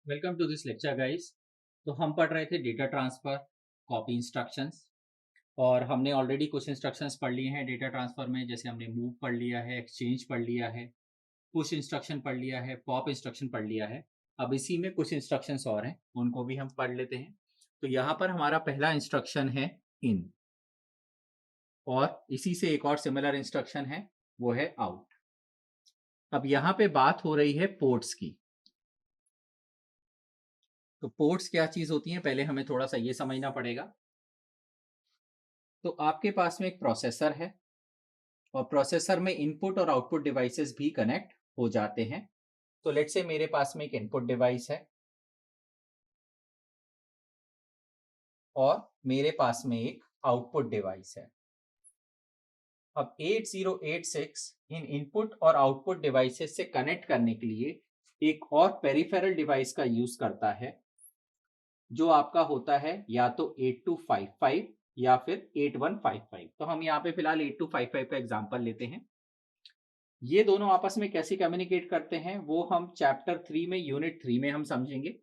Welcome to this lecture guys. तो हम पढ़ रहे थे डेटा ट्रांसफर, कॉपी इंस्ट्रक्शंस, और हमने ऑलरेडी कुछ इंस्ट्रक्शंस पढ़ लिए हैं डेटा ट्रांसफर में। जैसे हमने मूव पढ़ लिया है, एक्सचेंज पढ़ लिया है, पुश इंस्ट्रक्शन पढ़ लिया है, पॉप इंस्ट्रक्शन पढ़ लिया है। अब इसी में कुछ इंस्ट्रक्शंस और हैं, उनको भी हम पढ़ लेते हैं। तो यहाँ पर हमारा पहला इंस्ट्रक्शन है इन, और इसी से एक और सिमिलर इंस्ट्रक्शन है, वो है आउट। अब यहाँ पे बात हो रही है पोर्ट्स की। तो पोर्ट्स क्या चीज होती हैं, पहले हमें थोड़ा सा ये समझना पड़ेगा। तो आपके पास में एक प्रोसेसर है, और प्रोसेसर में इनपुट और आउटपुट डिवाइसेस भी कनेक्ट हो जाते हैं। तो लेट्स से मेरे पास में एक इनपुट डिवाइस है और मेरे पास में एक आउटपुट डिवाइस है। अब 8086 इन इनपुट और आउटपुट डिवाइसेस से कनेक्ट करने के लिए एक और पेरिफेरल डिवाइस का यूज करता है, जो आपका होता है या तो 8255 या फिर 8155। तो हम यहाँ पे फिलहाल 8255 का एग्जांपल लेते हैं। ये दोनों आपस में कैसे कम्युनिकेट करते हैं वो हम चैप्टर 3 में, यूनिट 3 में हम समझेंगे।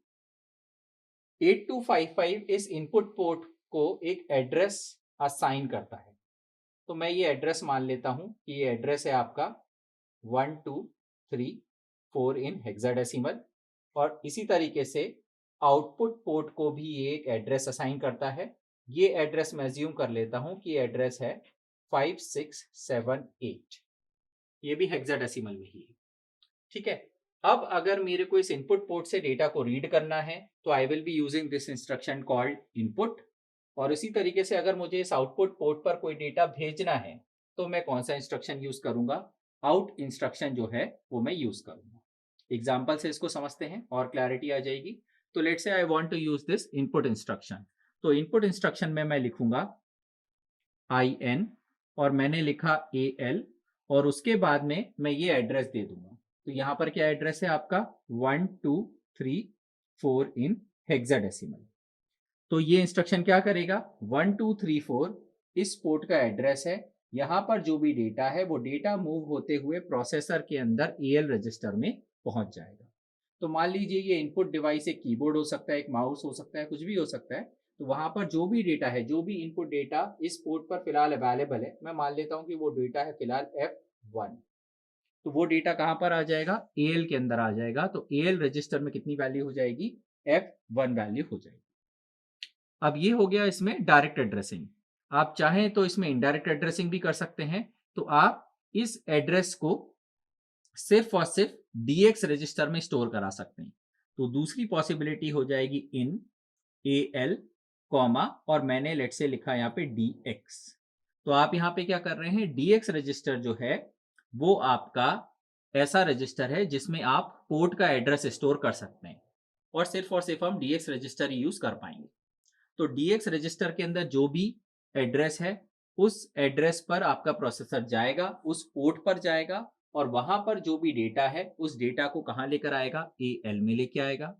8255 इस इनपुट पोर्ट को एक एड्रेस असाइन करता है। तो मैं ये एड्रेस मान लेता हूं कि ये एड्रेस है आपका 1234 इन हेक्साडेसिमल, और इसी तरीके से आउटपुट पोर्ट को भी ये एक एड्रेस असाइन करता है। ये एड्रेस मैं अज्यूम कर लेता हूं कि एड्रेस है 5678। ये भी हेक्साडेसिमल में ही है, ठीक है। अब अगर मेरे को इस इनपुट पोर्ट से डेटा को रीड करना है तो I will be using this instruction called input. और इसी तरीके से अगर मुझे इस आउटपुट पोर्ट पर कोई डेटा भेजना है तो मैं कौन सा इंस्ट्रक्शन यूज करूंगा, आउट इंस्ट्रक्शन जो है वो मैं यूज करूंगा। एग्जाम्पल से इसको समझते हैं और क्लैरिटी आ जाएगी। तो let's say I want to use this input instruction. तो इनपुट इंस्ट्रक्शन में मैं लिखूंगा IN, और मैंने लिखा AL, और उसके बाद में मैं ये एड्रेस दे दूंगा। तो यहां पर क्या एड्रेस है आपका 1234 इन हेक्साडेसिमल। तो ये इंस्ट्रक्शन क्या करेगा, 1234 इस पोर्ट का एड्रेस है। यहां पर जो भी डेटा है वो डेटा मूव होते हुए प्रोसेसर के अंदर AL रजिस्टर में पहुंच जाएगा। तो मान लीजिए ये इनपुट डिवाइस एक कीबोर्ड हो सकता है, एक माउस हो सकता है, कुछ भी हो सकता है। तो वहां पर जो भी डेटा है, जो भी इनपुट डेटा इस पोर्ट पर फिलहाल अवेलेबल है, मैं मान लेता हूं कि वो डेटा है फिलहाल F1। तो वो डेटा कहां पर आ जाएगा, AL के अंदर आ जाएगा। तो AL रजिस्टर में कितनी वैल्यू हो जाएगी, F1 वैल्यू हो जाएगी। अब ये हो गया इसमें डायरेक्ट एड्रेसिंग। आप चाहें तो इसमें इनडायरेक्ट एड्रेसिंग भी कर सकते हैं। तो आप इस एड्रेस को सिर्फ और सिर्फ DX रजिस्टर में स्टोर करा सकते हैं। तो दूसरी पॉसिबिलिटी हो जाएगी इन AL कॉमा, और मैंने लेट से लिखा यहाँ पे DX। तो आप यहाँ पे क्या कर रहे हैं, DX रजिस्टर जो है वो आपका ऐसा रजिस्टर है जिसमें आप पोर्ट का एड्रेस स्टोर कर सकते हैं, और सिर्फ हम DX रजिस्टर ही यूज कर पाएंगे। तो DX रजिस्टर के अंदर जो भी एड्रेस है उस एड्रेस पर आपका प्रोसेसर जाएगा, उस पोर्ट पर जाएगा, और वहां पर जो भी डेटा है उस डेटा को कहां लेकर आएगा, AL में लेके आएगा।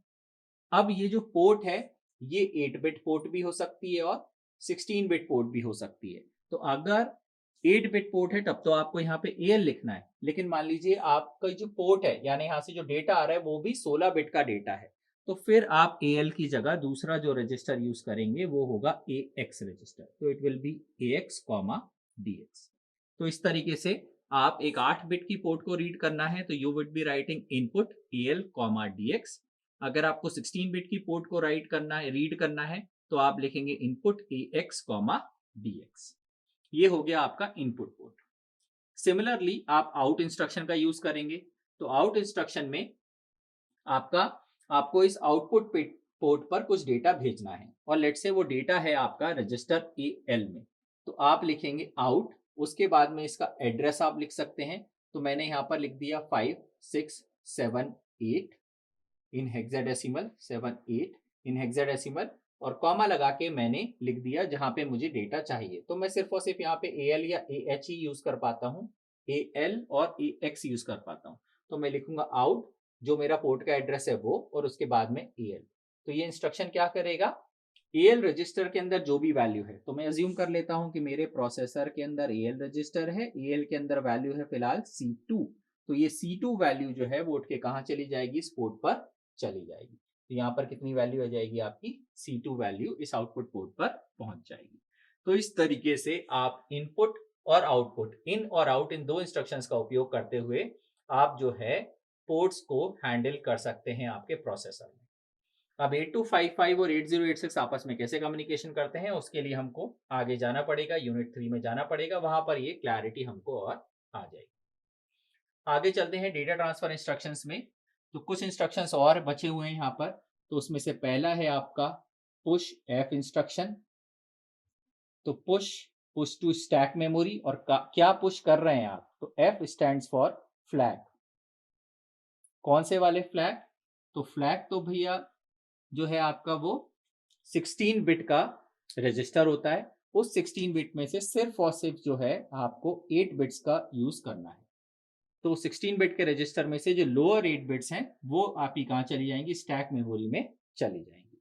अब ये जो पोर्ट है ये 8 बिट पोर्ट भी हो सकती है और 16 बिट पोर्ट भी हो सकती है। तो अगर 8 बिट पोर्ट है तब तो आपको यहाँ पे AL लिखना है, लेकिन मान लीजिए आपका जो पोर्ट है यानी यहाँ से जो डेटा आ रहा है वो भी 16 बिट का डेटा है, तो फिर आप AL की जगह दूसरा जो रजिस्टर यूज करेंगे वो होगा AX रजिस्टर। तो it will be AX comma DX। तो इस तरीके से आप एक 8 बिट की पोर्ट को रीड करना है तो you would be writing input AL comma DX। अगर आपको 16 बिट की पोर्ट को राइट करना है, रीड करना है, तो आप लिखेंगे इनपुट AX कॉमा DX। ये हो गया आपका इनपुट पोर्ट। सिमिलरली आप आउट इंस्ट्रक्शन का यूज करेंगे। तो आउट इंस्ट्रक्शन में आपका आपको इस आउटपुट पोर्ट पर कुछ डेटा भेजना है, और लेट से वो डेटा है आपका रजिस्टर AL में। तो आप लिखेंगे आउट, उसके बाद में इसका एड्रेस आप लिख सकते हैं। तो मैंने यहाँ पर लिख दिया 5678 इन हेक्साडेसिमल, 78 इन हेक्साडेसिमल, और कॉमा लगा के मैंने लिख दिया जहां पे मुझे डेटा चाहिए। तो मैं सिर्फ और सिर्फ यहाँ पे AL या AH ही यूज कर पाता हूँ, AL और AX यूज कर पाता हूँ। तो मैं लिखूंगा आउट, जो मेरा पोर्ट का एड्रेस है वो, और उसके बाद में AL। तो ये इंस्ट्रक्शन क्या करेगा, AL रजिस्टर के अंदर जो भी वैल्यू है, तो मैं अज्यूम कर लेता हूं कि मेरे प्रोसेसर के अंदर AL रजिस्टर है, AL के अंदर वैल्यू है फिलहाल C2। तो ये C2 वैल्यू जो है वो उठ के कहां चली जाएगी, इस पोर्ट पर चली जाएगी। तो यहाँ पर कितनी वैल्यू आ जाएगी आपकी C2 वैल्यू इस आउटपुट पोर्ट पर पहुंच जाएगी। तो इस तरीके से आप इनपुट और आउटपुट, इन और आउट, इन दो इंस्ट्रक्शंस का उपयोग करते हुए आप जो है पोर्ट्स को हैंडल कर सकते हैं आपके प्रोसेसर में। अब 8255 और 8086 आपस में कैसे कम्युनिकेशन करते हैं, उसके लिए हमको आगे जाना पड़ेगा, यूनिट 3 में जाना पड़ेगा, वहां पर ये क्लैरिटी हमको और आ जाएगी। आगे चलते हैं डेटा ट्रांसफर इंस्ट्रक्शंस में। तो कुछ इंस्ट्रक्शंस और बचे हुए हैं यहाँ पर। तो उसमें से पहला है आपका पुश एफ इंस्ट्रक्शन। तो पुश टू स्टैक मेमोरी, और क्या पुश कर रहे हैं आप, तो एफ स्टैंड्स फॉर फ्लैग। कौन से वाले फ्लैग, तो फ्लैग तो भैया जो है आपका वो 16 बिट का रजिस्टर होता है। उस 16 बिट में से सिर्फ और सिर्फ जो है आपको 8 बिट्स का यूज करना है। तो 16 बिट के रजिस्टर में से जो लोअर 8 बिट्स हैं वो आपकी कहाँ चली जाएंगी, स्टैक मेमोरी में चली जाएंगी।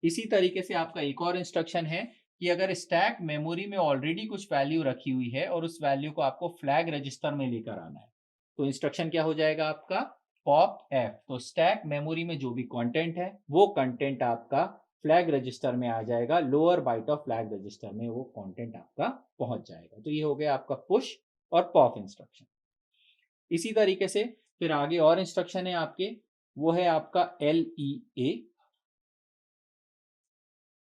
इसी तरीके से आपका एक और इंस्ट्रक्शन है कि अगर स्टैक मेमोरी में ऑलरेडी कुछ वैल्यू रखी हुई है और उस वैल्यू को आपको फ्लैग रजिस्टर में लेकर आना है, तो इंस्ट्रक्शन क्या हो जाएगा आपका, पॉप एफ। तो स्टैक मेमोरी में जो भी कंटेंट है वो कंटेंट आपका फ्लैग रजिस्टर में आ जाएगा, lower byte of flag register में वो कंटेंट आपका पहुंच जाएगा। तो ये हो गया आपका पुश और पॉप इंस्ट्रक्शन। इसी तरीके से फिर आगे और इंस्ट्रक्शन है आपके, वो है आपका LEA।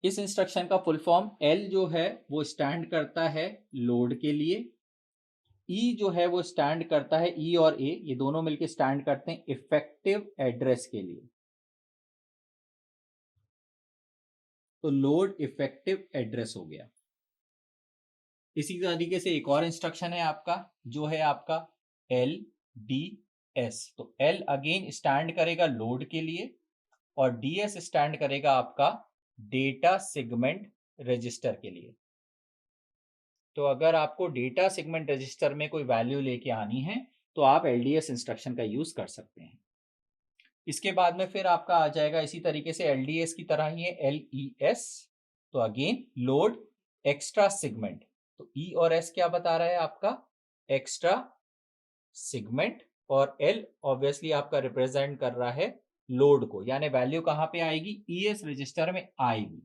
इस इंस्ट्रक्शन का फुल फॉर्म, L जो है वो स्टैंड करता है लोड के लिए, E जो है वो स्टैंड करता है, E और A ये दोनों मिलकर स्टैंड करते हैं इफेक्टिव एड्रेस के लिए। तो लोड इफेक्टिव एड्रेस हो गया। इसी तरीके से एक और इंस्ट्रक्शन है आपका, जो है आपका LDS। तो L अगेन स्टैंड करेगा लोड के लिए और DS स्टैंड करेगा आपका डेटा सेगमेंट रजिस्टर के लिए। तो अगर आपको डेटा सेगमेंट रजिस्टर में कोई वैल्यू लेके आनी है तो आप LDS इंस्ट्रक्शन का यूज कर सकते हैं। इसके बाद में फिर आपका आ जाएगा इसी तरीके से LDS की तरह ही है LES। तो अगेन लोड एक्स्ट्रा सेगमेंट। तो E और S क्या बता रहा है आपका, एक्स्ट्रा सेगमेंट, और L ऑब्वियसली आपका रिप्रेजेंट कर रहा है लोड को, यानी वैल्यू कहां पे आएगी, ES रजिस्टर में आएगी।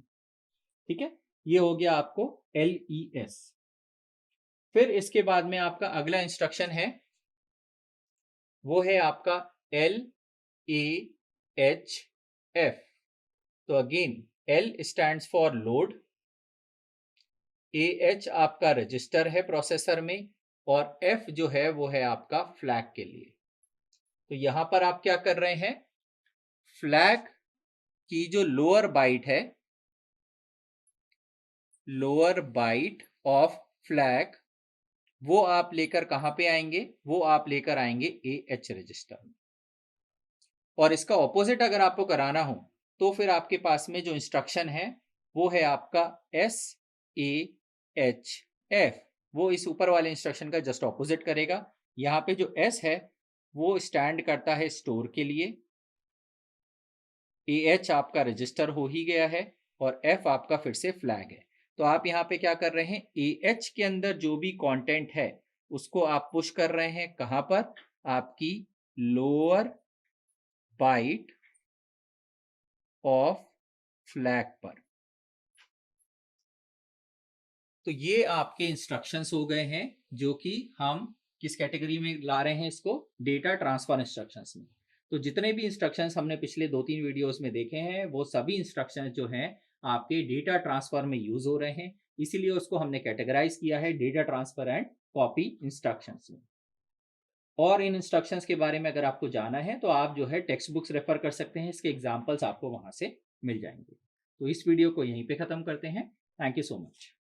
ठीक है, ये हो गया आपको LES। फिर इसके बाद में आपका अगला इंस्ट्रक्शन है, वो है आपका LAHF। तो again L stands for load, AH आपका रजिस्टर है प्रोसेसर में, और F जो है वो है आपका फ्लैग के लिए। तो यहां पर आप क्या कर रहे हैं, फ्लैग की जो लोअर बाइट है, लोअर बाइट ऑफ फ्लैग, वो आप लेकर कहां पे आएंगे, वो आप लेकर आएंगे AH रजिस्टर में। और इसका ऑपोजिट अगर आपको कराना हो तो फिर आपके पास में जो इंस्ट्रक्शन है वो है आपका SAHF। वो इस ऊपर वाले इंस्ट्रक्शन का जस्ट ऑपोजिट करेगा। यहाँ पे जो S है वो स्टैंड करता है स्टोर के लिए, AH आपका रजिस्टर हो ही गया है, और F आपका फिर से फ्लैग है। तो आप यहाँ पे क्या कर रहे हैं, AH के अंदर जो भी कंटेंट है उसको आप पुश कर रहे हैं कहां पर, आपकी लोअर बाइट ऑफ फ्लैग पर। तो ये आपके इंस्ट्रक्शंस हो गए हैं, जो कि हम किस कैटेगरी में ला रहे हैं इसको, डेटा ट्रांसफर इंस्ट्रक्शंस में। तो जितने भी इंस्ट्रक्शंस हमने पिछले 2-3 वीडियोस में देखे हैं वो सभी इंस्ट्रक्शंस जो हैं आपके डेटा ट्रांसफर में यूज हो रहे हैं, इसीलिए उसको हमने कैटेगराइज किया है data transfer and copy instructions में। और इन इंस्ट्रक्शंस के बारे में अगर आपको जाना है तो आप जो है टेक्स्ट बुक्स रेफर कर सकते हैं, इसके एग्जाम्पल्स आपको वहां से मिल जाएंगे। तो इस वीडियो को यहीं पे खत्म करते हैं। Thank you so much.